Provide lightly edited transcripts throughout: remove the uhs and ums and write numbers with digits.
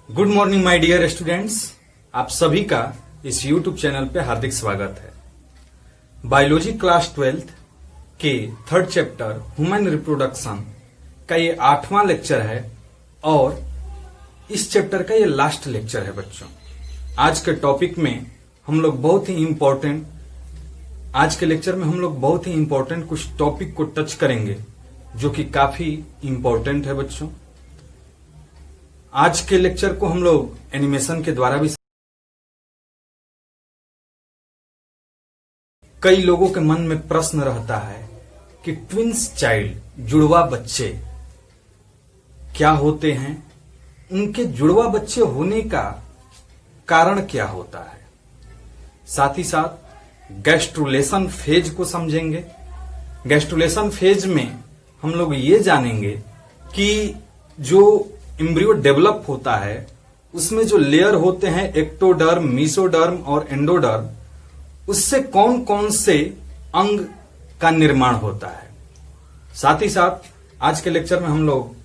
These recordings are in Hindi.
Good morning my dear students, आप सभी का इस YouTube चैनल पे हार्दिक स्वागत है। बायोलॉजी क्लास 12th के थर्ड चैप्टर ह्यूमन रिप्रोडक्शन का ये 8वां लेक्चर है और इस चैप्टर का ये लास्ट लेक्चर है बच्चों। आज के टॉपिक में हम लोग बहुत ही इंपॉर्टेंट कुछ टॉपिक को टच करेंगे जो कि काफी इंपॉर्टेंट है बच्चों। आज के लेक्चर को हम लोग एनिमेशन के द्वारा भी। कई लोगों के मन में प्रश्न रहता है कि ट्विंस चाइल्ड जुड़वा बच्चे क्या होते हैं, उनके जुड़वा बच्चे होने का कारण क्या होता है। साथ ही साथ गैस्ट्रुलेशन फेज को समझेंगे। गैस्ट्रुलेशन फेज में हम लोग ये जानेंगे कि जो एम्ब्रियो डेवलप होता है उसमें जो लेयर होते हैं एक्टोडर्म, मीसोडर्म और एंडोडर्म, उससे कौन कौन से अंग का निर्माण होता है। साथ ही साथ आज के लेक्चर में हम लोग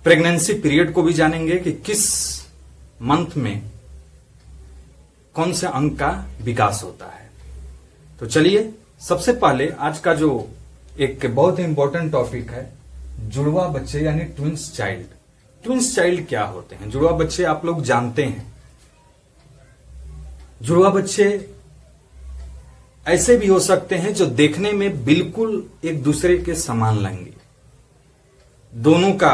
प्रेगनेंसी पीरियड को भी जानेंगे कि किस मंथ में कौन से अंग का विकास होता है। तो चलिए सबसे पहले आज का जो एक बहुत ही इंपॉर्टेंट टॉपिक है जुड़वा बच्चे यानी ट्विंस चाइल्ड। ट्विंस चाइल्ड क्या होते हैं? जुड़वा बच्चे आप लोग जानते हैं, जुड़वा बच्चे ऐसे भी हो सकते हैं जो देखने में बिल्कुल एक दूसरे के समान लगेंगे दोनों का,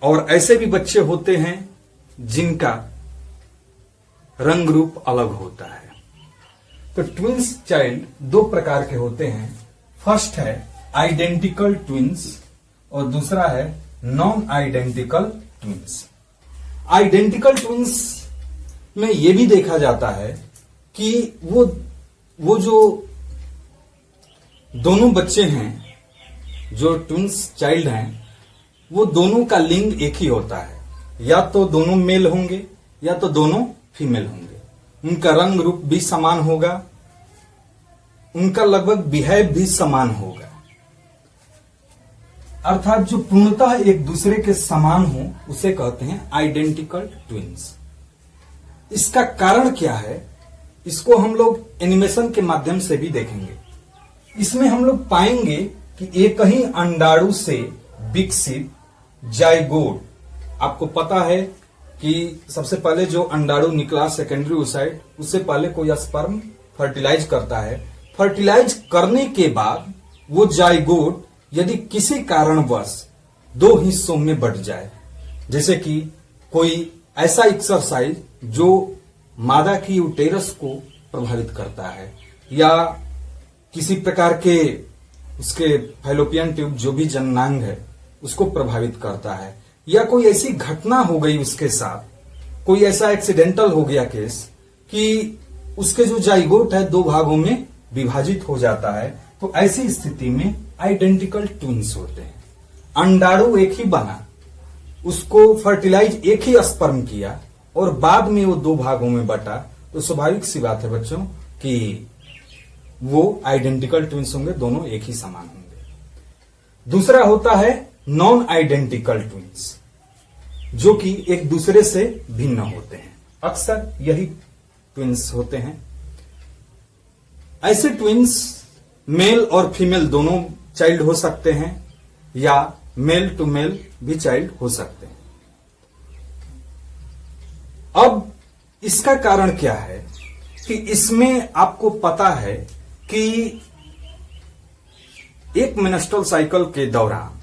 और ऐसे भी बच्चे होते हैं जिनका रंग रूप अलग होता है। तो ट्विंस चाइल्ड दो प्रकार के होते हैं। फर्स्ट है आइडेंटिकल ट्विंस और दूसरा है non identical twins. Identical twins में यह भी देखा जाता है कि वो जो दोनों बच्चे हैं, जो ट्विंस चाइल्ड हैं, वो दोनों का लिंग एक ही होता है। या तो दोनों मेल होंगे या तो दोनों फीमेल होंगे। उनका रंग रूप भी समान होगा, उनका लगभग बिहेव भी समान होगा, अर्थात जो पूर्णतः एक दूसरे के समान हो उसे कहते हैं आइडेंटिकल ट्विंस। इसका कारण क्या है, इसको हम लोग एनिमेशन के माध्यम से भी देखेंगे। इसमें हम लोग पाएंगे कि एक ही अंडाणु से विकसित जाइगोट, आपको पता है कि सबसे पहले जो अंडाणु निकला सेकेंडरी ओसाइट, उससे पहले कोई स्पर्म फर्टिलाइज करता है। फर्टिलाइज करने के बाद वो जाइगोट यदि किसी कारणवश दो हिस्सों में बंट जाए, जैसे कि कोई ऐसा एक्सरसाइज जो मादा की यूटेरस को प्रभावित करता है, या किसी प्रकार के उसके फैलोपियन ट्यूब जो भी जननांग है उसको प्रभावित करता है, या कोई ऐसी घटना हो गई उसके साथ, कोई ऐसा एक्सीडेंटल हो गया केस कि उसके जो जाइगोट है दो भागों में विभाजित हो जाता है, तो ऐसी स्थिति में आइडेंटिकल ट्विंस होते हैं। अंडाणु एक ही बना, उसको फर्टिलाइज एक ही स्पर्म किया और बाद में वो दो भागों में बटा, तो स्वाभाविक सी बात है बच्चों कि वो आइडेंटिकल ट्विंस होंगे, दोनों एक ही समान होंगे। दूसरा होता है नॉन आइडेंटिकल ट्विंस, जो कि एक दूसरे से भिन्न होते हैं। अक्सर यही ट्विंस होते हैं। ऐसे ट्विंस मेल और फीमेल दोनों चाइल्ड हो सकते हैं, या मेल टू मेल भी चाइल्ड हो सकते हैं। अब इसका कारण क्या है कि इसमें आपको पता है कि एक मेंस्ट्रुअल साइकिल के दौरान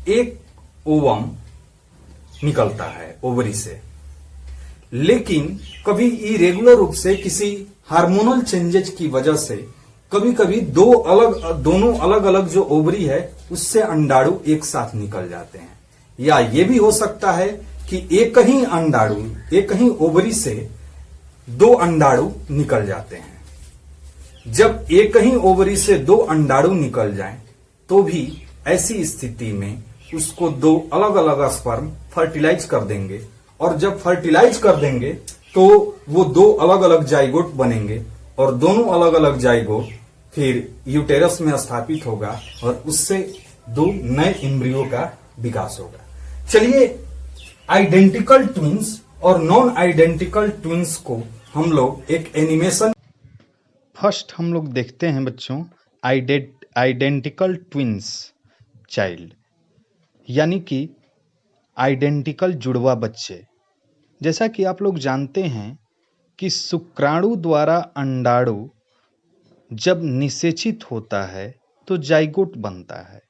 एक ओवम निकलता है ओवरी से, लेकिन कभी इरेगुलर रूप से किसी हार्मोनल चेंजेज की वजह से कभी कभी दोनों अलग अलग जो ओवरी है उससे अंडाणु एक साथ निकल जाते हैं। या ये भी हो सकता है कि एक ही अंडाणु, एक ही ओवरी से दो अंडाणु निकल जाते हैं। जब एक ही ओवरी से दो अंडाणु निकल जाएं, तो भी ऐसी स्थिति में उसको दो अलग अलग स्पर्म फर्टिलाइज कर देंगे, और जब फर्टिलाइज कर देंगे तो वो दो अलग अलग जाइगोट बनेंगे, और दोनों अलग अलग जाइगोट फिर यूटेरस में स्थापित होगा और उससे दो नए एम्ब्रियो का विकास होगा। चलिए आइडेंटिकल ट्विंस और नॉन आइडेंटिकल ट्विंस को हम लोग एक एनिमेशन फर्स्ट हम लोग देखते हैं बच्चों आइडेंटिकल ट्विंस चाइल्ड, यानी कि आइडेंटिकल जुड़वा बच्चे। जैसा कि आप लोग जानते हैं कि शुक्राणु द्वारा अंडाणु जब निषेचित होता है तो जाइगोट बनता है,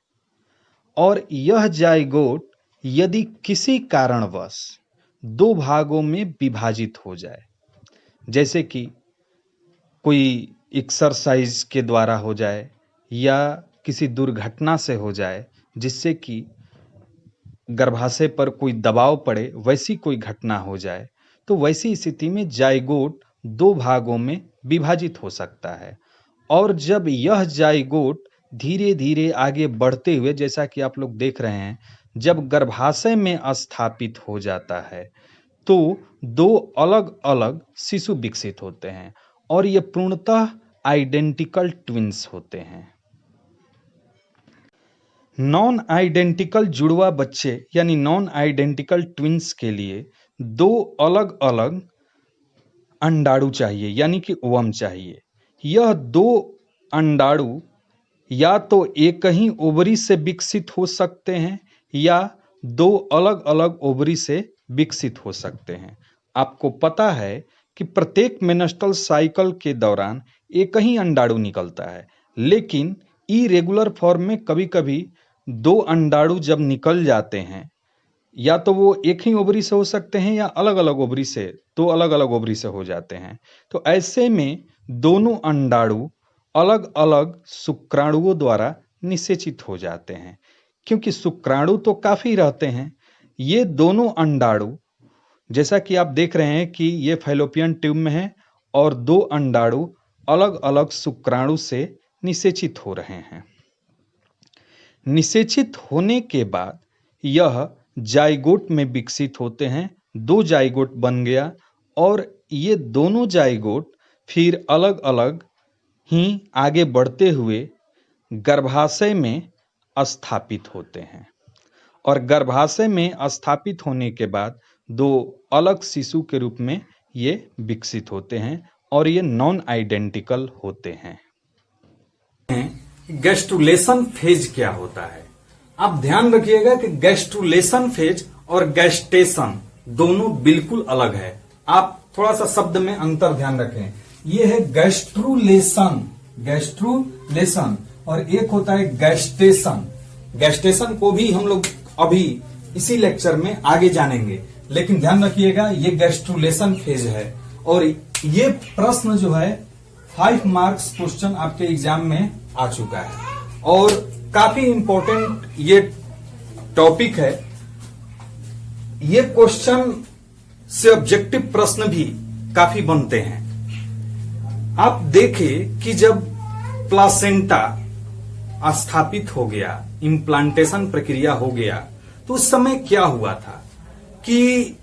और यह जाइगोट यदि किसी कारणवश दो भागों में विभाजित हो जाए, जैसे कि कोई एक्सरसाइज के द्वारा हो जाए या किसी दुर्घटना से हो जाए जिससे कि गर्भाशय पर कोई दबाव पड़े, वैसी कोई घटना हो जाए, तो वैसी स्थिति में जाइगोट दो भागों में विभाजित हो सकता है। और जब यह जाइगोट धीरे धीरे आगे बढ़ते हुए, जैसा कि आप लोग देख रहे हैं, जब गर्भाशय में स्थापित हो जाता है तो दो अलग अलग शिशु विकसित होते हैं और ये पूर्णतः आइडेंटिकल ट्विंस होते हैं। नॉन आइडेंटिकल जुड़वा बच्चे यानी नॉन आइडेंटिकल ट्विंस के लिए दो अलग अलग अंडाणु चाहिए, यानी कि ओवम चाहिए। यह दो अंडाणु या तो एक ही ओवरी से विकसित हो सकते हैं या दो अलग अलग ओवरी से विकसित हो सकते हैं। आपको पता है कि प्रत्येक मेंस्ट्रुअल साइकिल के दौरान एक ही अंडाणु निकलता है, लेकिन इरेगुलर फॉर्म में कभी कभी दो अंडाणु जब निकल जाते हैं, या तो वो एक ही ओवरी से हो सकते हैं या अलग अलग ओवरी से, दो अलग अलग ओवरी से हो जाते हैं। तो ऐसे में दोनों अंडाणु अलग अलग शुक्राणुओं द्वारा निषेचित हो जाते हैं। क्योंकि शुक्राणु तो काफी रहते हैं, ये दोनों अंडाणु, जैसा कि आप देख रहे हैं कि ये फैलोपियन ट्यूब में है और दो अंडाणु अलग अलग शुक्राणु से निषेचित हो रहे हैं। निषेचित होने के बाद यह जाइगोट में विकसित होते हैं। दो जाइगोट बन गया और ये दोनों जाइगोट फिर अलग अलग ही आगे बढ़ते हुए गर्भाशय में स्थापित होते हैं, और गर्भाशय में स्थापित होने के बाद दो अलग शिशु के रूप में ये विकसित होते हैं और ये नॉन आइडेंटिकल होते हैं। गैस्ट्रुलेशन फेज क्या होता है? आप ध्यान रखिएगा कि गैस्ट्रुलेशन फेज और गैस्टेशन दोनों बिल्कुल अलग है। आप थोड़ा सा शब्द में अंतर ध्यान रखें। ये है गैस्ट्रुलेशन, गैस्ट्रुलेशन, और एक होता है गैस्टेशन। गैस्टेशन को भी हम लोग अभी इसी लेक्चर में आगे जानेंगे, लेकिन ध्यान रखिएगा ये गैस्ट्रुलेशन फेज है। और ये प्रश्न जो है 5 मार्क्स क्वेश्चन आपके एग्जाम में आ चुका है और काफी इंपॉर्टेंट ये टॉपिक है। ये क्वेश्चन से ऑब्जेक्टिव प्रश्न भी काफी बनते हैं। आप देखें कि जब प्लासेंटा स्थापित हो गया, इम्प्लांटेशन प्रक्रिया हो गया, तो उस समय क्या हुआ था कि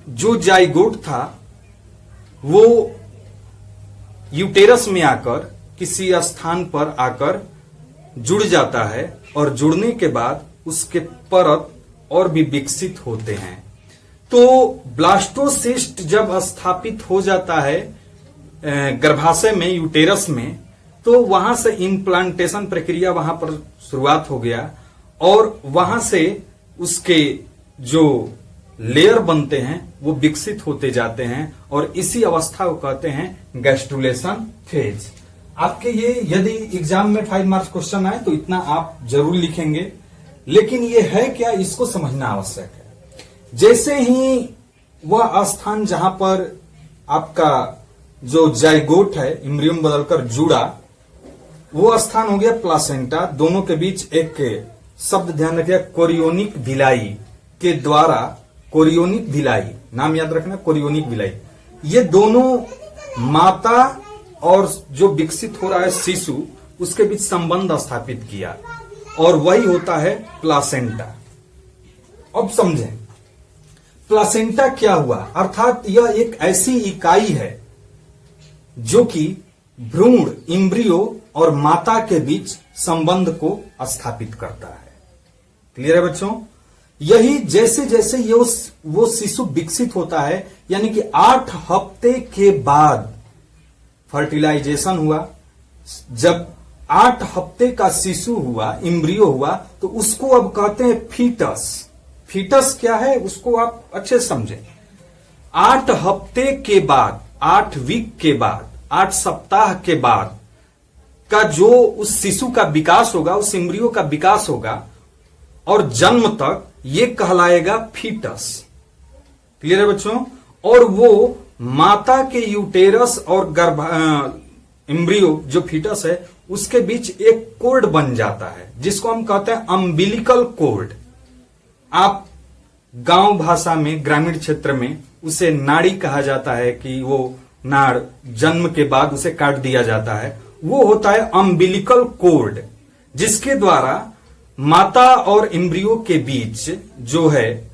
जो जाइगोट था वो यूटेरस में आकर किसी स्थान पर आकर जुड़ जाता है और जुड़ने के बाद उसके परत और भी विकसित होते हैं। तो ब्लास्टोसिस्ट जब स्थापित हो जाता है गर्भाशय में, यूटेरस में, तो वहां से इम्प्लांटेशन प्रक्रिया वहां पर शुरुआत हो गया और वहां से उसके जो लेयर बनते हैं वो विकसित होते जाते हैं और इसी अवस्था को कहते हैं गैस्ट्रुलेशन फेज। आपके ये यदि एग्जाम में 5 मार्क्स क्वेश्चन आए तो इतना आप जरूर लिखेंगे, लेकिन ये है क्या, इसको समझना आवश्यक है। जैसे ही वह स्थान जहां पर आपका जो जाइगोट है इम्ब्रियो बदलकर जुड़ा, वो स्थान हो गया प्लासेंटा। दोनों के बीच एक शब्द ध्यान रखिए, कोरियोनिक भिलाई के द्वारा, कोरियोनिक भिलाई नाम याद रखना, कोरियोनिक भिलाई। ये दोनों माता और जो विकसित हो रहा है शिशु, उसके बीच संबंध स्थापित किया और वही होता है प्लासेंटा। अब समझें प्लासेंटा क्या हुआ, अर्थात यह एक ऐसी इकाई है जो कि भ्रूण, इम्ब्रियो और माता के बीच संबंध को स्थापित करता है। क्लियर है बच्चों? यही जैसे जैसे ये वो शिशु विकसित होता है, यानी कि 8 हफ्ते के बाद फर्टिलाइजेशन हुआ, जब 8 हफ्ते का शिशु हुआ, इम्ब्रियो हुआ, तो उसको अब कहते हैं फीटस। फीटस क्या है उसको आप अच्छे से समझें। 8 हफ्ते के बाद, 8 वीक के बाद, 8 सप्ताह के बाद का जो उस शिशु का विकास होगा, उस इम्ब्रियो का विकास होगा और जन्म तक, ये कहलाएगा फीटस। क्लियर है बच्चों? और वो माता के यूटेरस और गर्भ इम्ब्रियो जो फीटस है उसके बीच एक कोर्ड बन जाता है, जिसको हम कहते हैं अम्बिलिकल कोर्ड। आप गांव भाषा में, ग्रामीण क्षेत्र में उसे नाड़ी कहा जाता है कि वो नाड़ जन्म के बाद उसे काट दिया जाता है। वो होता है अम्बिलिकल कोर्ड, जिसके द्वारा माता और इम्ब्रियो के बीच जो है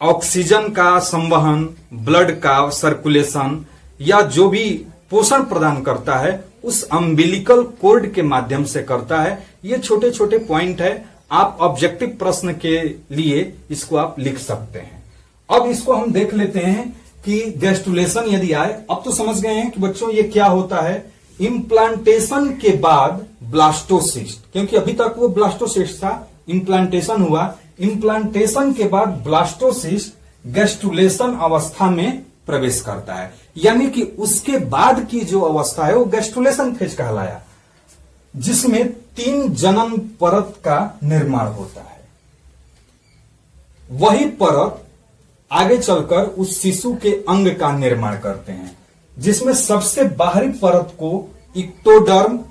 ऑक्सीजन का संवहन, ब्लड का सर्कुलेशन या जो भी पोषण प्रदान करता है उस अम्बिलिकल कोर्ड के माध्यम से करता है। ये छोटे छोटे पॉइंट है, आप ऑब्जेक्टिव प्रश्न के लिए इसको आप लिख सकते हैं। अब इसको हम देख लेते हैं कि गैस्ट्रुलेशन यदि आए, अब तो समझ गए हैं कि बच्चों ये क्या होता है। इम्प्लांटेशन के बाद ब्लास्टोसिस्ट, क्योंकि अभी तक वो ब्लास्टोसिस्ट था, इम्प्लांटेशन हुआ, इम्प्लांटेशन के बाद ब्लास्टोसिस्ट गैस्ट्रुलेशन अवस्था में प्रवेश करता है, यानी कि उसके बाद की जो अवस्था है वो गैस्ट्रुलेशन फेज कहलाया, जिसमें 3 जनन परत का निर्माण होता है। वही परत आगे चलकर उस शिशु के अंग का निर्माण करते हैं, जिसमें सबसे बाहरी परत को इक्टोडर्म,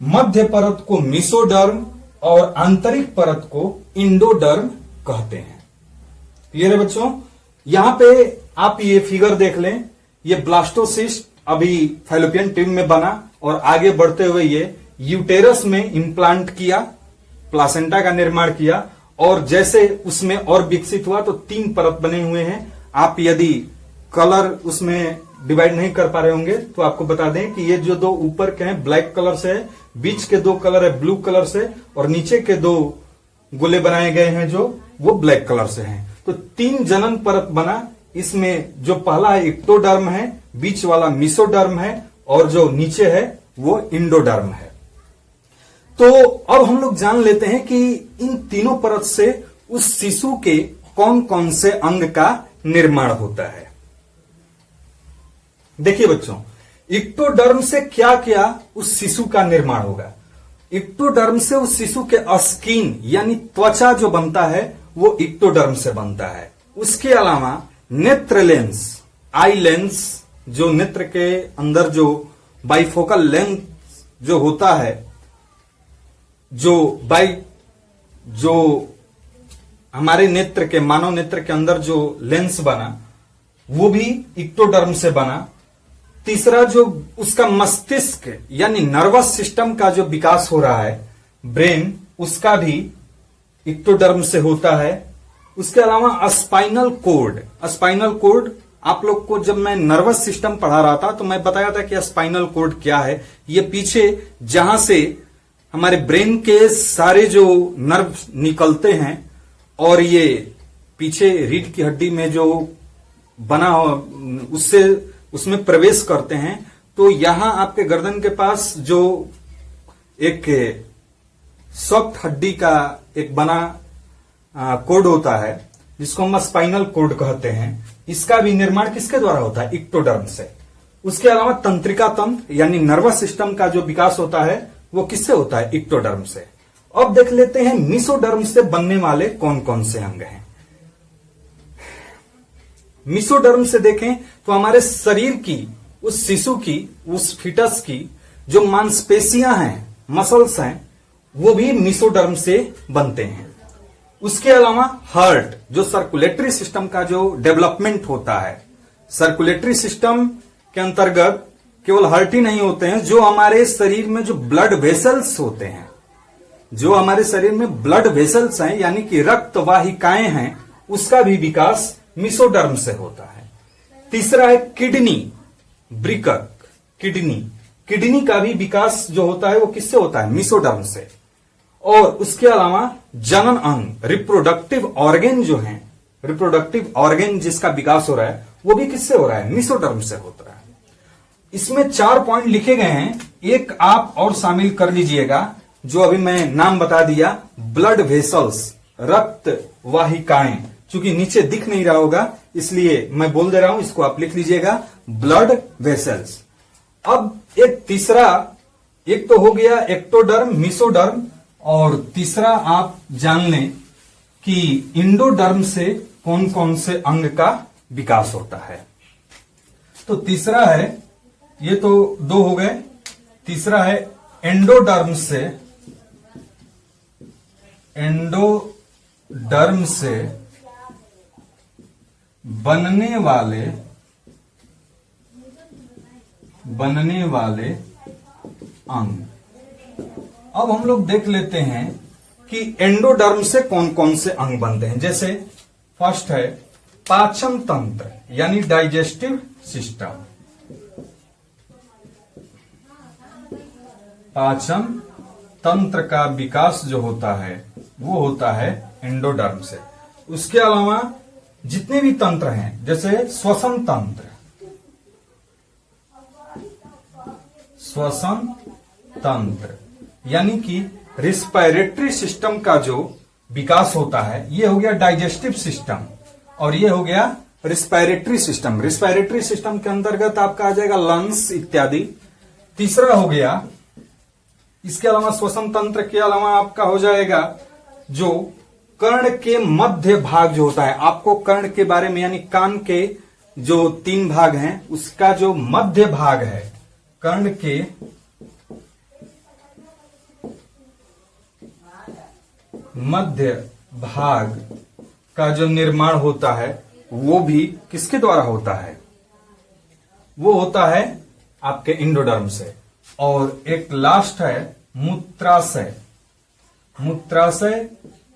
मध्य परत को मेसोडर्म और आंतरिक परत को इंडोडर्म कहते हैं। क्लियर है बच्चों? यहां पे आप ये फिगर देख लें, ये ब्लास्टोसिस्ट अभी फैलोपियन ट्यूब में बना और आगे बढ़ते हुए ये यूटेरस में इंप्लांट किया, प्लासेंटा का निर्माण किया और जैसे उसमें और विकसित हुआ तो 3 परत बने हुए हैं। आप यदि कलर उसमें डिवाइड नहीं कर पा रहे होंगे तो आपको बता दें कि ये जो 2 ऊपर के हैं ब्लैक कलर से है, बीच के 2 कलर है ब्लू कलर से और नीचे के 2 गोले बनाए गए हैं जो वो ब्लैक कलर से हैं। तो 3 जनन परत बना। इसमें जो पहला है इक्टोडर्म है, बीच वाला मेसोडर्म है और जो नीचे है वो इंडोडर्म है। तो अब हम लोग जान लेते हैं कि इन तीनों परत से उस शिशु के कौन कौन से अंग का निर्माण होता है। देखिए बच्चों, इक्टोडर्म से क्या क्या उस शिशु का निर्माण होगा। इक्टोडर्म से उस शिशु के स्किन यानी त्वचा जो बनता है वो इक्टोडर्म से बनता है। उसके अलावा नेत्र लेंस, आई लेंस, जो नेत्र के अंदर जो बाइफोकल लेंस जो होता है, जो हमारे नेत्र के, मानव नेत्र के अंदर जो लेंस बना वो भी इक्टोडर्म से बना। तीसरा जो उसका मस्तिष्क यानी नर्वस सिस्टम का जो विकास हो रहा है, ब्रेन, उसका भी इक्टोडर्म से होता है। उसके अलावा स्पाइनल कोर्ड, स्पाइनल कोर्ड आप लोग को जब मैं नर्वस सिस्टम पढ़ा रहा था तो मैं बताया था कि स्पाइनल कोर्ड क्या है। ये पीछे जहां से हमारे ब्रेन के सारे जो नर्व निकलते हैं और ये पीछे रीढ़ की हड्डी में जो बना उससे उसमें प्रवेश करते हैं, तो यहां आपके गर्दन के पास जो एक सॉफ्ट हड्डी का एक बना कोड होता है जिसको हम स्पाइनल कोड कहते हैं, इसका भी निर्माण किसके द्वारा होता है? इक्टोडर्म से। उसके अलावा तंत्रिका तंत्र यानी नर्वस सिस्टम का जो विकास होता है वो किससे होता है? इक्टोडर्म से। अब देख लेते हैं मेसोडर्म से बनने वाले कौन कौन से अंग हैं। मेसोडर्म से देखें तो हमारे शरीर की, उस शिशु की, उस फीटस की जो मांसपेशियां हैं, मसल्स हैं, वो भी मेसोडर्म से बनते हैं। उसके अलावा हार्ट, जो सर्कुलेटरी सिस्टम का जो डेवलपमेंट होता है, सर्कुलेटरी सिस्टम के अंतर्गत केवल हार्ट ही नहीं होते हैं, जो हमारे शरीर में जो ब्लड वेसल्स होते हैं, जो हमारे शरीर में ब्लड वेसल्स हैं यानी कि रक्त वाहिकाएं हैं, उसका भी विकास मेसोडर्म से होता है। तीसरा है किडनी, वृक्क, किडनी का भी विकास जो होता है वो किससे होता है? मेसोडर्म से। और उसके अलावा जनन अंग, रिप्रोडक्टिव ऑर्गेन जो है, रिप्रोडक्टिव ऑर्गेन जिसका विकास हो रहा है वो भी किससे हो रहा है? मेसोडर्म से होता है। इसमें 4 पॉइंट लिखे गए हैं, एक आप और शामिल कर लीजिएगा जो अभी मैं नाम बता दिया, ब्लड वेसल्स, रक्त वाहिकाएं। चूंकि नीचे दिख नहीं रहा होगा इसलिए मैं बोल दे रहा हूं, इसको आप लिख लीजिएगा, ब्लड वेसल्स। अब एक तीसरा, एक तो हो गया एक्टोडर्म, मेसोडर्म, और तीसरा आप जान लें कि इंडोडर्म से कौन कौन से अंग का विकास होता है। तो तीसरा है, ये तो 2 हो गए, तीसरा है एंडोडर्म से, एंडोडर्म से बनने वाले अंग। अब हम लोग देख लेते हैं कि एंडोडर्म से कौन कौन से अंग बनते हैं। जैसे फर्स्ट है पाचन तंत्र यानी डाइजेस्टिव सिस्टम। पाचन तंत्र का विकास जो होता है वो होता है एंडोडर्म से। उसके अलावा जितने भी तंत्र हैं, जैसे श्वसन तंत्र, श्वसन तंत्र यानी कि रिस्पायरेटरी सिस्टम का जो विकास होता है, ये हो गया डाइजेस्टिव सिस्टम और ये हो गया रिस्पायरेटरी सिस्टम। रिस्पायरेटरी सिस्टम के अंतर्गत आपका आ जाएगा लंग्स इत्यादि। तीसरा हो गया, इसके अलावा श्वसन तंत्र के अलावा आपका हो जाएगा जो कर्ण के मध्य भाग जो होता है। आपको कर्ण के बारे में यानी कान के जो 3 भाग हैं उसका जो मध्य भाग है, कर्ण के मध्य भाग का जो निर्माण होता है वो भी किसके द्वारा होता है? वो होता है आपके इंडोडर्म से। और एक लास्ट है मूत्राशय। मूत्राशय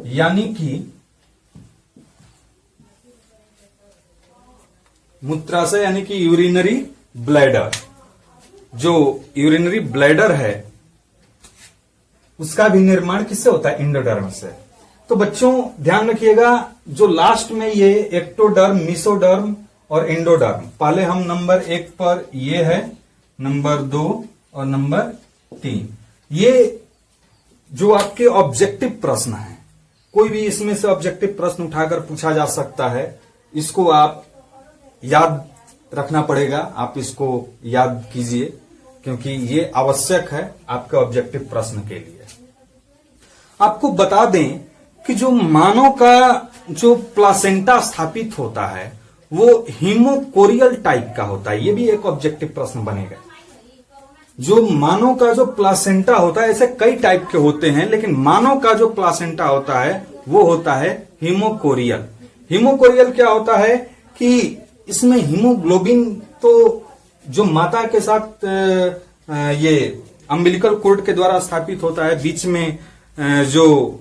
यानी कि यूरिनरी ब्लैडर। जो यूरिनरी ब्लैडर है उसका भी निर्माण किससे होता है? इंडोडर्म से। तो बच्चों ध्यान रखिएगा, जो लास्ट में ये एक्टोडर्म, मेसोडर्म और एंडोडर्म, पहले हम नंबर 1 पर ये है, नंबर 2 और नंबर 3, ये जो आपके ऑब्जेक्टिव प्रश्न है, कोई भी इसमें से ऑब्जेक्टिव प्रश्न उठाकर पूछा जा सकता है। इसको आप याद रखना पड़ेगा, आप इसको याद कीजिए क्योंकि ये आवश्यक है आपके ऑब्जेक्टिव प्रश्न के लिए। आपको बता दें कि जो मानव का जो प्लासेंटा स्थापित होता है वो हीमोकोरियल टाइप का होता है। ये भी एक ऑब्जेक्टिव प्रश्न बनेगा। जो मानव का जो प्लासेंटा होता है, ऐसे कई टाइप के होते हैं, लेकिन मानव का जो प्लासेंटा होता है वो होता है हीमोकोरियल। हीमोकोरियल क्या होता है कि इसमें हीमोग्लोबिन तो जो माता के साथ ये अम्बिलिकल कोर्ड के द्वारा स्थापित होता है, बीच में जो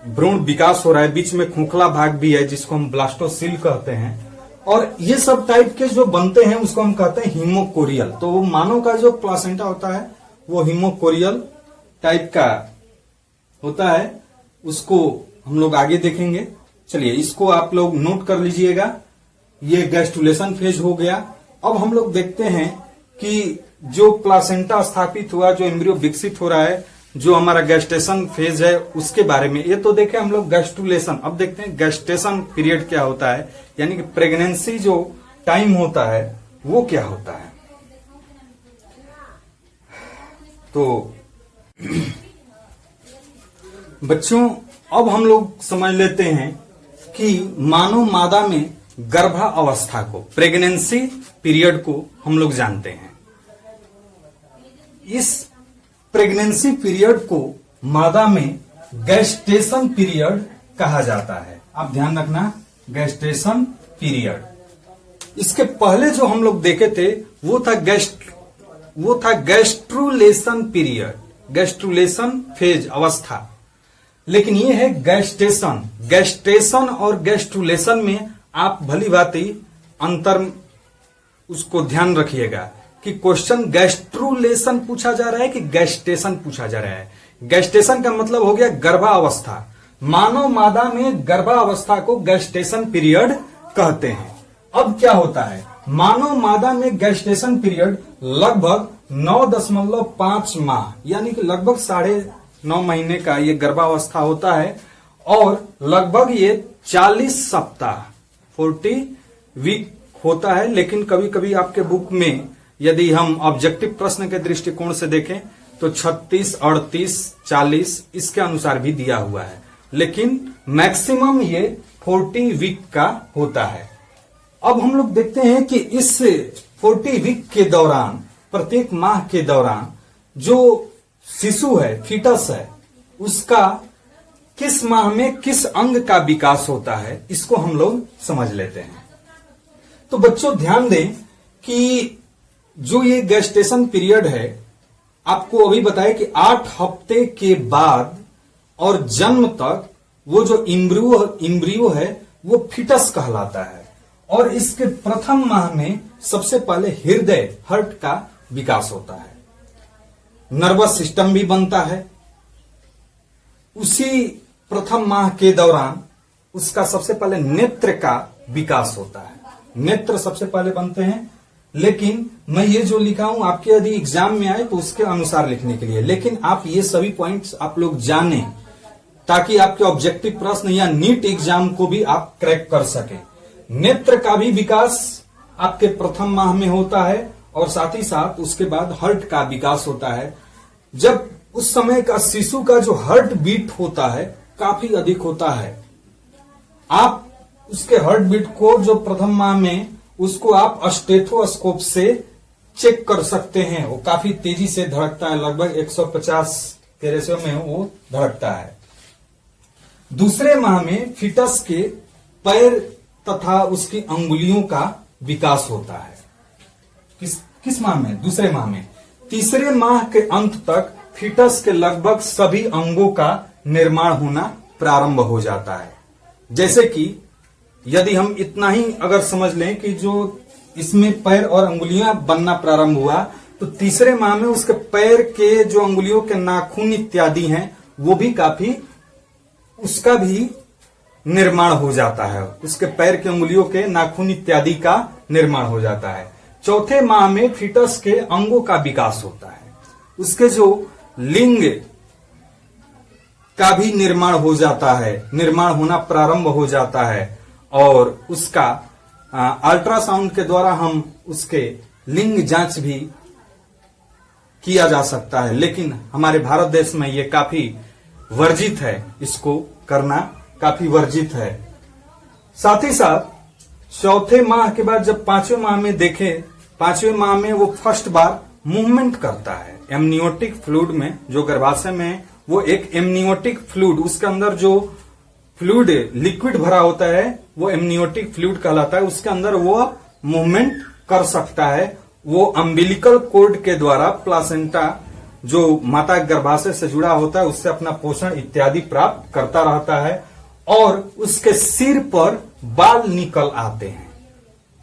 भ्रूण विकास हो रहा है, बीच में खोखला भाग भी है जिसको हम ब्लास्टोसिल कहते हैं, और ये सब टाइप के जो बनते हैं उसको हम कहते हैं हीमोकोरियल। तो वो मानव का जो प्लासेंटा होता है वो हीमोकोरियल टाइप का होता है, उसको हम लोग आगे देखेंगे। चलिए इसको आप लोग नोट कर लीजिएगा। ये गैस्ट्रुलेशन फेज हो गया। अब हम लोग देखते हैं कि जो प्लासेंटा स्थापित हुआ, जो एम्ब्रियो विकसित हो रहा है, जो हमारा गैस्टेशन फेज है उसके बारे में। ये तो देखें हम लोग गैस्ट्रुलेशन। अब देखते हैं गैस्टेशन पीरियड क्या होता है, यानी कि प्रेगनेंसी जो टाइम होता है वो क्या होता है। तो बच्चों अब हम लोग समझ लेते हैं कि मानव मादा में गर्भावस्था को, प्रेगनेंसी पीरियड को हम लोग जानते हैं। इस प्रेगनेंसी पीरियड को मादा में गैस्टेशन पीरियड कहा जाता है। आप ध्यान रखना, गैस्टेशन पीरियड। इसके पहले जो हम लोग देखे थे वो था गैस्ट्रुलेशन पीरियड, गैस्ट्रुलेशन फेज अवस्था। लेकिन ये है गैस्टेशन। गैस्टेशन और गैस्ट्रुलेशन में आप भली भांति अंतर उसको ध्यान रखिएगा कि क्वेश्चन गैस्ट्रुलेशन पूछा जा रहा है कि गैस्टेशन पूछा जा रहा है। गैस्टेशन का मतलब हो गया गर्भावस्था। मानव मादा में गर्भावस्था को गैस्टेशन पीरियड कहते हैं। अब क्या होता है, मानव मादा में गैस्टेशन पीरियड लगभग 9.5 माह यानी कि लगभग 9.5 महीने का ये गर्भावस्था होता है और लगभग ये 40 सप्ताह 40 वीक होता है। लेकिन कभी कभी आपके बुक में यदि हम ऑब्जेक्टिव प्रश्न के दृष्टिकोण से देखें तो 36, 38, 40 इसके अनुसार भी दिया हुआ है, लेकिन मैक्सिमम ये 40 वीक का होता है। अब हम लोग देखते हैं कि इस 40 वीक के दौरान, प्रत्येक माह के दौरान जो शिशु है, फीटस है, उसका किस माह में किस अंग का विकास होता है, इसको हम लोग समझ लेते हैं। तो बच्चों ध्यान दें कि जो ये गैस्टेशन पीरियड है, आपको अभी बताया कि 8 हफ्ते के बाद और जन्म तक वो जो इम्ब्रियो है वो फीटस कहलाता है। और इसके प्रथम माह में सबसे पहले हृदय, हार्ट का विकास होता है, नर्वस सिस्टम भी बनता है। उसी प्रथम माह के दौरान उसका सबसे पहले नेत्र का विकास होता है, नेत्र सबसे पहले बनते हैं। लेकिन मैं ये जो लिखा हूं आपके यदि एग्जाम में आए तो उसके अनुसार लिखने के लिए, लेकिन आप ये सभी पॉइंट्स आप लोग जाने ताकि आपके ऑब्जेक्टिव प्रश्न या नीट एग्जाम को भी आप क्रैक कर सके। नेत्र का भी विकास आपके प्रथम माह में होता है और साथ ही साथ उसके बाद हार्ट का विकास होता है। जब उस समय का शिशु का जो हार्ट बीट होता है काफी अधिक होता है, आप उसके हार्ट बीट को जो प्रथम माह में उसको आप स्टेथोस्कोप से चेक कर सकते हैं। वो काफी तेजी से धड़कता है, लगभग 150 के रेशियो में वो धड़कता है। दूसरे माह में फीटस के पैर तथा उसकी अंगुलियों का विकास होता है। किस माह में? दूसरे माह में। तीसरे माह के अंत तक फीटस के लगभग सभी अंगों का निर्माण होना प्रारंभ हो जाता है। जैसे कि यदि हम इतना ही अगर समझ लें कि जो इसमें पैर और अंगुलियां बनना प्रारंभ हुआ, तो तीसरे माह में उसके पैर के जो अंगुलियों के नाखून इत्यादि हैं वो भी काफी, उसका भी निर्माण हो जाता है, उसके पैर के अंगुलियों के नाखून इत्यादि का निर्माण हो जाता है। चौथे माह में फीटस के अंगों का विकास होता है, उसके जो लिंग का भी निर्माण हो जाता है, निर्माण होना प्रारंभ हो जाता है और उसका अल्ट्रासाउंड के द्वारा हम उसके लिंग जांच भी किया जा सकता है। लेकिन हमारे भारत देश में ये काफी वर्जित है, इसको करना काफी वर्जित है। साथ ही साथ चौथे माह के बाद जब पांचवें माह में देखें, पांचवें माह में वो फर्स्ट बार मूवमेंट करता है। एमनियोटिक फ्लूइड में, जो गर्भाशय में वो एक एमनियोटिक फ्लूइड, उसके अंदर जो फ्लूइड लिक्विड भरा होता है वो एमनियोटिक फ्लूइड कहलाता है, उसके अंदर वो मूवमेंट कर सकता है। वो अम्बिलिकल कोर्ड के द्वारा प्लासेंटा जो माता गर्भाशय से जुड़ा होता है उससे अपना पोषण इत्यादि प्राप्त करता रहता है और उसके सिर पर बाल निकल आते हैं।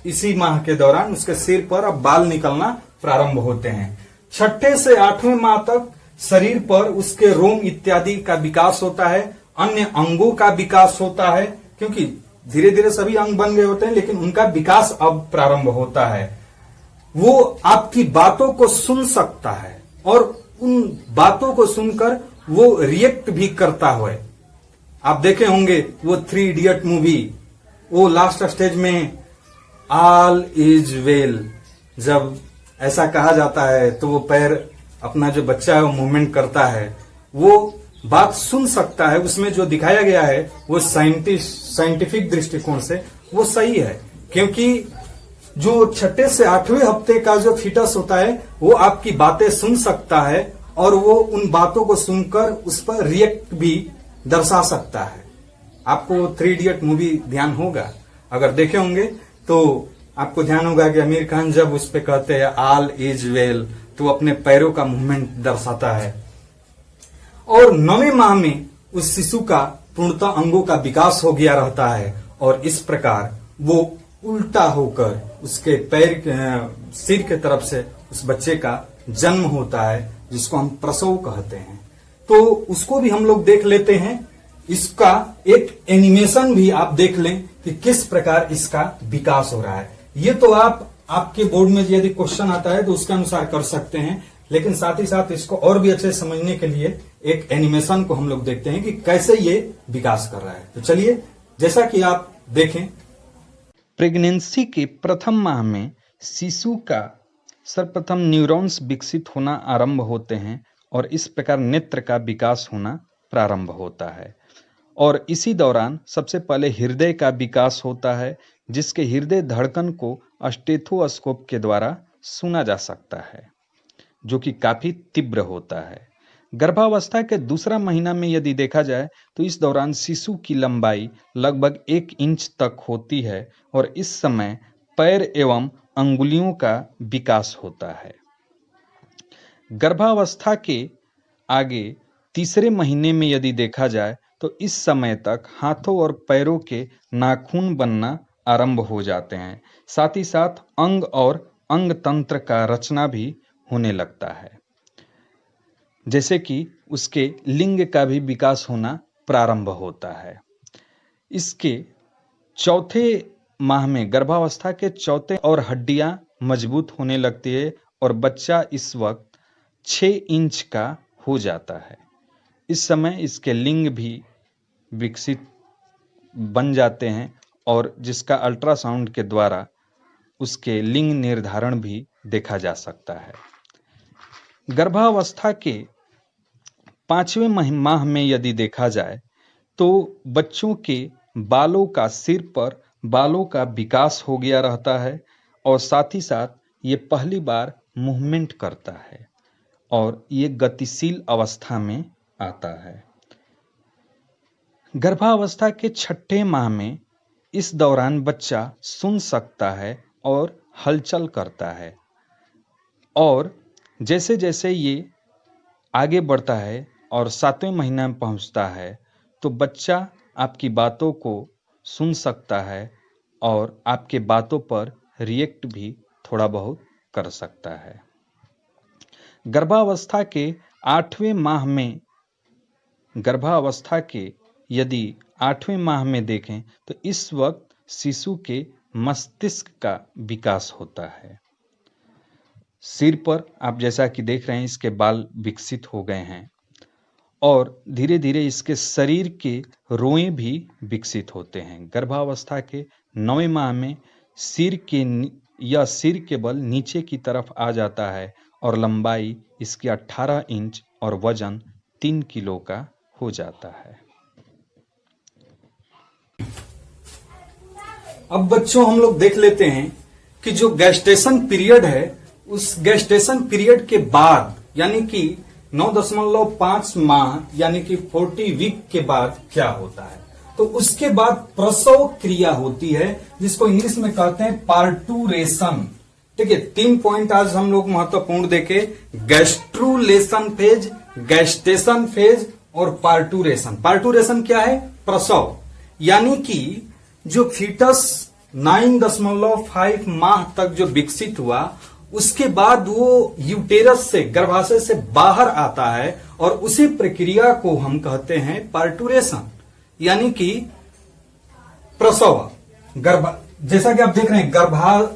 इसी माह के दौरान उसके सिर पर अब बाल निकलना प्रारंभ होते हैं। छठे से 8वें माह तक शरीर पर उसके रोम इत्यादि का विकास होता है, अन्य अंगों का विकास होता है, क्योंकि धीरे धीरे सभी अंग बन गए होते हैं लेकिन उनका विकास अब प्रारंभ होता है। वो आपकी बातों को सुन सकता है और उन बातों को सुनकर वो रिएक्ट भी करता है। आप देखे होंगे वो 3 इडियट मूवी, वो लास्ट स्टेज में ऑल इज वेल जब ऐसा कहा जाता है तो वो पैर अपना जो बच्चा है वो मूवमेंट करता है, वो बात सुन सकता है। उसमें जो दिखाया गया है वो साइंटिफिक दृष्टिकोण से वो सही है, क्योंकि जो छठे से 8वें हफ्ते का जो फीटस होता है वो आपकी बातें सुन सकता है और वो उन बातों को सुनकर उस पर रिएक्ट भी दर्शा सकता है। आपको 3 इडियट मूवी ध्यान होगा, अगर देखे होंगे तो आपको ध्यान होगा कि आमिर खान जब उस पे कहते हैं ऑल इज वेल तो अपने पैरों का मूवमेंट दर्शाता है। और 9वें माह में उस शिशु का पूर्णतः अंगों का विकास हो गया रहता है और इस प्रकार वो उल्टा होकर उसके पैर सिर के तरफ से उस बच्चे का जन्म होता है, जिसको हम प्रसव कहते हैं। तो उसको भी हम लोग देख लेते हैं। इसका एक एनिमेशन भी आप देख लें कि किस प्रकार इसका विकास हो रहा है। ये तो आपके बोर्ड में यदि क्वेश्चन आता है तो उसके अनुसार कर सकते हैं, लेकिन साथ ही साथ इसको और भी अच्छे समझने के लिए एक एनिमेशन को हम लोग देखते हैं कि कैसे ये विकास कर रहा है। तो चलिए, जैसा कि आप देखें, प्रेगनेंसी के प्रथम माह में शिशु का सर्वप्रथम न्यूरॉन्स विकसित होना आरंभ होते हैं और इस प्रकार नेत्र का विकास होना प्रारंभ होता है। और इसी दौरान सबसे पहले हृदय का विकास होता है, जिसके हृदय धड़कन को स्टेथोस्कोप के द्वारा सुना जा सकता है, जो कि काफी तीव्र होता है। गर्भावस्था के दूसरा महीना में यदि देखा जाए तो इस दौरान शिशु की लंबाई लगभग 1 इंच तक होती है और इस समय पैर एवं अंगुलियों का विकास होता है। गर्भावस्था के आगे तीसरे महीने में यदि देखा जाए तो इस समय तक हाथों और पैरों के नाखून बनना आरंभ हो जाते हैं। साथ ही साथ अंग और अंग तंत्र का रचना भी होने लगता है, जैसे कि उसके लिंग का भी विकास होना प्रारंभ होता है। इसके चौथे माह में गर्भावस्था के चौथे और हड्डियां मजबूत होने लगती है और बच्चा इस वक्त 6 इंच का हो जाता है। इस समय इसके लिंग भी विकसित बन जाते हैं और जिसका अल्ट्रासाउंड के द्वारा उसके लिंग निर्धारण भी देखा जा सकता है। गर्भावस्था के 5वें माह में यदि देखा जाए तो बच्चों के बालों का सिर पर बालों का विकास हो गया रहता है और साथ ही साथ ये पहली बार मूवमेंट करता है और ये गतिशील अवस्था में आता है। गर्भावस्था के 6ठे माह में इस दौरान बच्चा सुन सकता है और हलचल करता है और जैसे जैसे ये आगे बढ़ता है और 7वें महीना में पहुंचता है तो बच्चा आपकी बातों को सुन सकता है और आपके बातों पर रिएक्ट भी थोड़ा बहुत कर सकता है। गर्भावस्था के 8वें माह में यदि 8वें माह में देखें तो इस वक्त शिशु के मस्तिष्क का विकास होता है। सिर पर आप जैसा कि देख रहे हैं इसके बाल विकसित हो गए हैं और धीरे धीरे इसके शरीर के रोए भी विकसित होते हैं। गर्भावस्था के 9वें माह में सिर के बल नीचे की तरफ आ जाता है और लंबाई इसकी 18 इंच और वजन 3 किलो का हो जाता है। अब बच्चों हम लोग देख लेते हैं कि जो गेस्टेशन पीरियड है, उस गेस्टेशन पीरियड के बाद यानी कि 9.5 माह यानी कि 40 वीक के बाद क्या होता है। तो उसके बाद प्रसव क्रिया होती है, जिसको इंग्लिश में कहते हैं पार्टूरेशन। ठीक है, 3 पॉइंट आज हम लोग महत्वपूर्ण देखे, गैस्ट्रुलेशन फेज, गेस्टेशन फेज और पार्टूरेशन। पार्टूरेशन क्या है? प्रसव, यानी कि जो फीटस 9.5 माह तक जो विकसित हुआ उसके बाद वो यूटेरस से, गर्भाशय से बाहर आता है और उसी प्रक्रिया को हम कहते हैं पार्टूरेशन, यानी कि प्रसव। जैसा कि आप देख रहे हैं,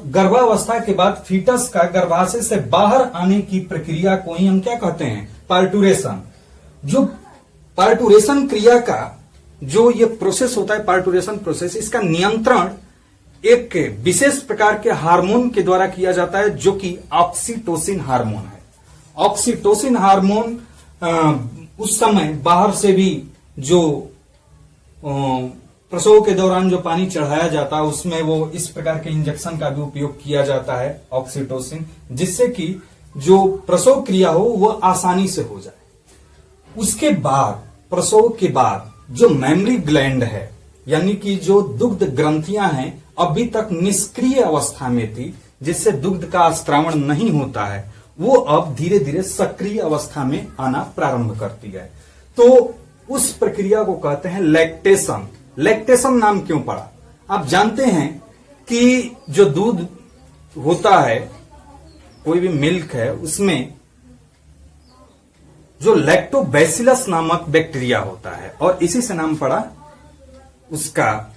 गर्भावस्था के बाद फीटस का गर्भाशय से बाहर आने की प्रक्रिया को ही हम क्या कहते हैं? पार्टूरेशन। जो पार्टूरेशन क्रिया का जो ये प्रोसेस होता है, पार्टूरेशन प्रोसेस, इसका नियंत्रण एक विशेष प्रकार के हार्मोन के द्वारा किया जाता है, जो कि ऑक्सीटोसिन हार्मोन है। ऑक्सीटोसिन हार्मोन उस समय बाहर से भी जो प्रसव के दौरान जो पानी चढ़ाया जाता है उसमें वो इस प्रकार के इंजेक्शन का भी उपयोग किया जाता है, ऑक्सीटोसिन, जिससे कि जो प्रसव क्रिया हो वह आसानी से हो जाए। उसके बाद, प्रसव के बाद जो मैमरी ग्लैंड है, यानी कि जो दुग्ध ग्रंथियां हैं, अभी तक निष्क्रिय अवस्था में थी, जिससे दुग्ध का स्त्रावण नहीं होता है, वो अब धीरे धीरे सक्रिय अवस्था में आना प्रारंभ करती है। तो उस प्रक्रिया को कहते हैं लैक्टेशन। लैक्टेशन नाम क्यों पड़ा? आप जानते हैं कि जो दूध होता है, कोई भी मिल्क है, उसमें जो लैक्टोबैसिलस नामक बैक्टीरिया होता है, और इसी से नाम पड़ा उसका।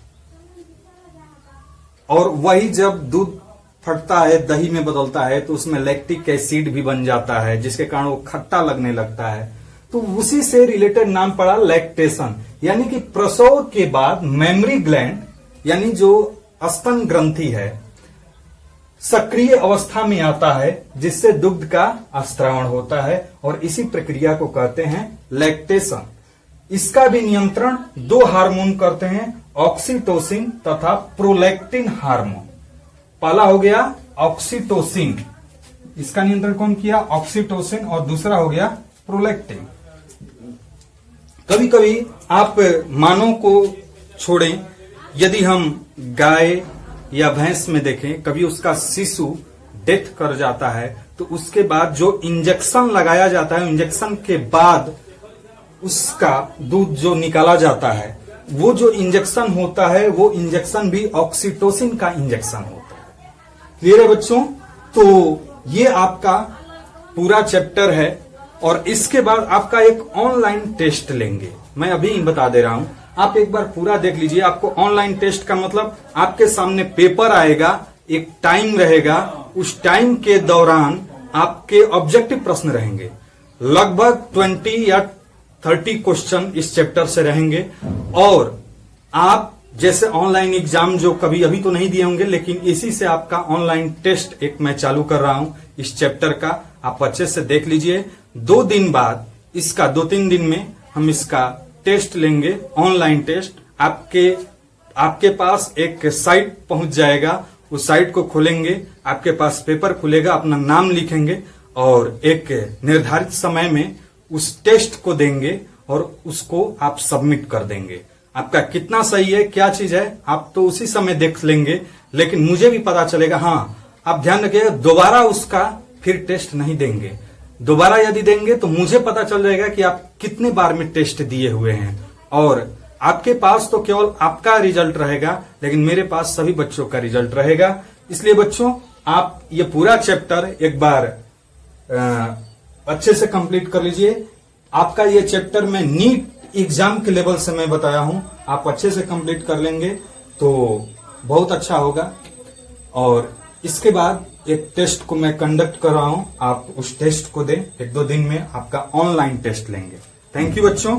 और वही जब दूध फटता है, दही में बदलता है, तो उसमें लैक्टिक एसिड भी बन जाता है, जिसके कारण वो खट्टा लगने लगता है। तो उसी से रिलेटेड नाम पड़ा लैक्टेशन, यानी कि प्रसव के बाद मेमरी ग्लैंड यानी जो स्तन ग्रंथि है सक्रिय अवस्था में आता है, जिससे दुग्ध का स्त्रावण होता है, और इसी प्रक्रिया को कहते हैं लैक्टेशन। इसका भी नियंत्रण दो हार्मोन करते हैं, ऑक्सीटोसिन तथा प्रोलैक्टिन हार्मोन। पहला हो गया ऑक्सीटोसिन, इसका नियंत्रण कौन किया? ऑक्सीटोसिन। और दूसरा हो गया प्रोलैक्टिन। कभी कभी आप मानव को छोड़ें, यदि हम गाय या भैंस में देखें, कभी उसका शिशु डेथ कर जाता है, तो उसके बाद जो इंजेक्शन लगाया जाता है, इंजेक्शन के बाद उसका दूध जो निकाला जाता है, वो जो इंजेक्शन होता है, वो इंजेक्शन भी ऑक्सीटोसिन का इंजेक्शन होता है। क्लियर है बच्चों? तो ये आपका पूरा चैप्टर है, और इसके बाद आपका एक ऑनलाइन टेस्ट लेंगे। मैं अभी बता दे रहा हूं, आप एक बार पूरा देख लीजिए। आपको ऑनलाइन टेस्ट का मतलब आपके सामने पेपर आएगा, एक टाइम रहेगा, उस टाइम के दौरान आपके ऑब्जेक्टिव प्रश्न रहेंगे। लगभग 20 या 30 क्वेश्चन इस चैप्टर से रहेंगे, और आप जैसे ऑनलाइन एग्जाम जो कभी अभी तो नहीं दिए होंगे, लेकिन इसी से आपका ऑनलाइन टेस्ट एक मैं चालू कर रहा हूं इस चैप्टर का। आप अच्छे से देख लीजिए। 2 दिन बाद इसका 2-3 दिन में हम इसका टेस्ट लेंगे, ऑनलाइन टेस्ट। आपके पास एक साइट पहुंच जाएगा, उस साइट को खोलेंगे, आपके पास पेपर खुलेगा, अपना नाम लिखेंगे, और एक निर्धारित समय में उस टेस्ट को देंगे, और उसको आप सबमिट कर देंगे। आपका कितना सही है, क्या चीज है, आप तो उसी समय देख लेंगे, लेकिन मुझे भी पता चलेगा। हाँ, आप ध्यान रखिएगा, दोबारा उसका फिर टेस्ट नहीं देंगे। दोबारा यदि देंगे तो मुझे पता चल जाएगा कि आप कितने बार में टेस्ट दिए हुए हैं, और आपके पास तो केवल आपका रिजल्ट रहेगा, लेकिन मेरे पास सभी बच्चों का रिजल्ट रहेगा। इसलिए बच्चों, आप ये पूरा चैप्टर एक बार अच्छे से कंप्लीट कर लीजिए। आपका ये चैप्टर में नीट एग्जाम के लेवल से मैं बताया हूं, आप अच्छे से कंप्लीट कर लेंगे तो बहुत अच्छा होगा। और इसके बाद एक टेस्ट को मैं कंडक्ट कर रहा हूं, आप उस टेस्ट को दें। 1-2 दिन में आपका ऑनलाइन टेस्ट लेंगे। थैंक यू बच्चों।